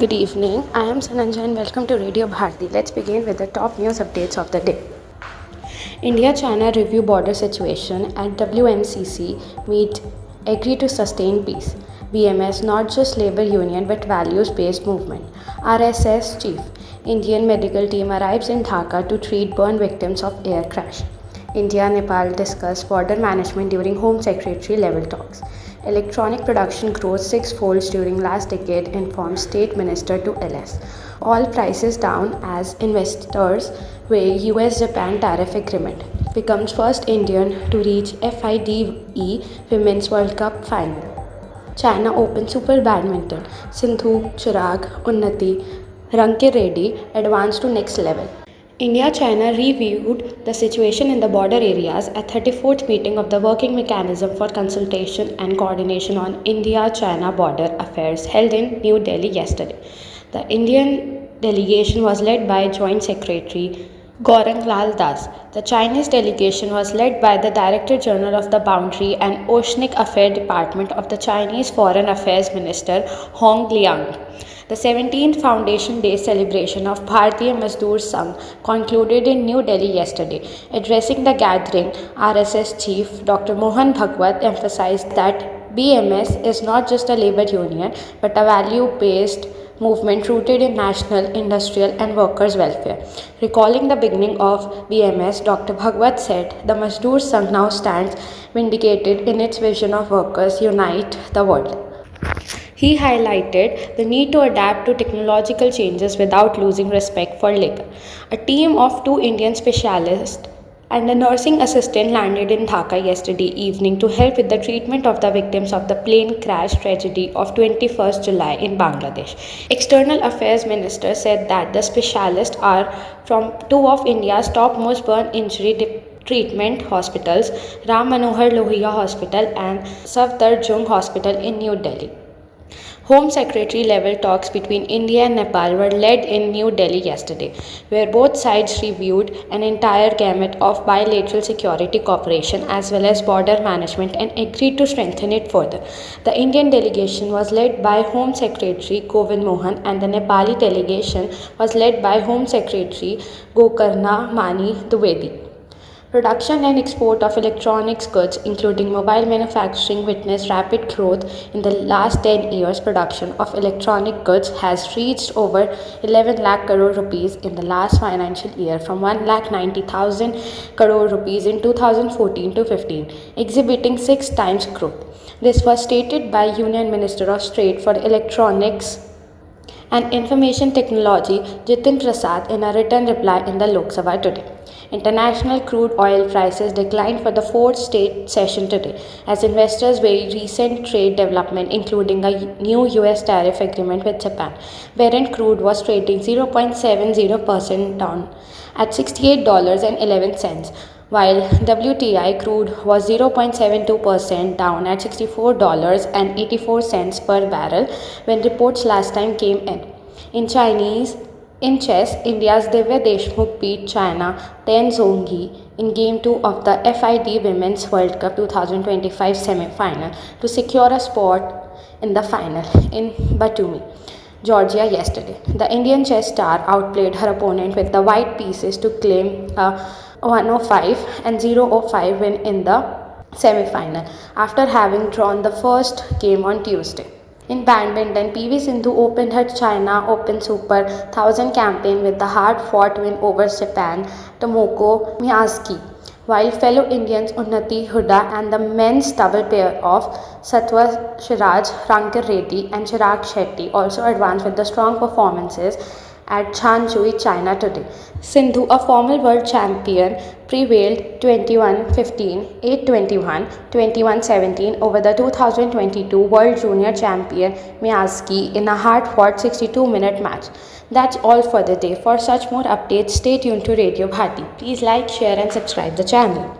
Good evening. I am Sananja and welcome to Radio Bharti. Let's begin with the top news updates of the day. India-China review border situation at WMCC meet agree to sustain peace. BMS not just labor union but values-based movement. RSS chief. Indian medical team arrives in Dhaka to treat burn victims of air crash. India-Nepal discuss border management during Home Secretary level talks. Electronic production grows six-folds during last decade, informs State Minister to LS. All prices down as investors weigh US-Japan tariff agreement. Becomes first Indian to reach FIDE Women's World Cup final. China Open Super Badminton. Sindhu, Chirag, Unnati, Ranki Reddy advanced to next level. India-China reviewed the situation in the border areas at 34th meeting of the Working Mechanism for Consultation and Coordination on India-China Border Affairs held in New Delhi yesterday. The Indian delegation was led by Joint Secretary Gaurang Lal Das. The Chinese delegation was led by the Director General of the Boundary and Oceanic Affairs Department of the Chinese Foreign Affairs Minister Hong Liang. The 17th Foundation Day celebration of Bharatiya Mazdoor Sangh concluded in New Delhi yesterday. Addressing the gathering, RSS Chief Dr. Mohan Bhagwat emphasized that BMS is not just a labor union but a value-based movement rooted in national, industrial, and workers' welfare. Recalling the beginning of BMS, Dr. Bhagwat said, "The Mazdoor Sangh now stands vindicated in its vision of workers unite the world." He highlighted the need to adapt to technological changes without losing respect for labor. A team of two Indian specialists and a nursing assistant landed in Dhaka yesterday evening to help with the treatment of the victims of the plane crash tragedy of 21st July in Bangladesh. External Affairs Minister said that the specialists are from two of India's topmost burn injury treatment hospitals, Ram Manohar Lohia Hospital and Safdarjung Hospital in New Delhi. Home Secretary level talks between India and Nepal were led in New Delhi yesterday, where both sides reviewed an entire gamut of bilateral security cooperation as well as border management and agreed to strengthen it further. The Indian delegation was led by Home Secretary Govind Mohan and the Nepali delegation was led by Home Secretary Gokarna Mani Dwivedi. Production and export of electronics goods, including mobile manufacturing, witnessed rapid growth in the last 10 years. Production of electronic goods has reached over 11 lakh crore rupees in the last financial year from 1,90,000 crore rupees in 2014 to 15, exhibiting 6 times growth. This was stated by Union Minister of State for Electronics and Information Technology Jitin Prasad in a written reply in the Lok Sabha today. International crude oil prices declined for the fourth straight session today as investors weigh recent trade development, including a new US tariff agreement with Japan, wherein crude was trading 0.70% down at $68.11, while WTI crude was 0.72% down at $64.84 per barrel when reports last time came in. In chess, India's Divya Deshmukh beat China 10 Zhongyi in Game 2 of the FIDE Women's World Cup 2025 semi-final to secure a spot in the final in Batumi, Georgia yesterday. The Indian chess star outplayed her opponent with the white pieces to claim a 105 and 0-5 win in the semi-final after having drawn the first game on Tuesday. In badminton, PV Sindhu opened her China Open Super 1000 campaign with the hard-fought win over Japan Tomoko Miyazaki, while fellow Indians Unnati Hooda and the men's double pair of Satyasraj Ranki Reddy and Chirag Shetty also advanced with the strong performances at Changzhou, China today. Sindhu, a former world champion, prevailed 21-15, 8-21, 21-17 over the 2022 World Junior Champion Miyazaki in a hard-fought 62-minute match. That's all for the day. For such more updates, stay tuned to Radio Bharti. Please like, share and subscribe the channel.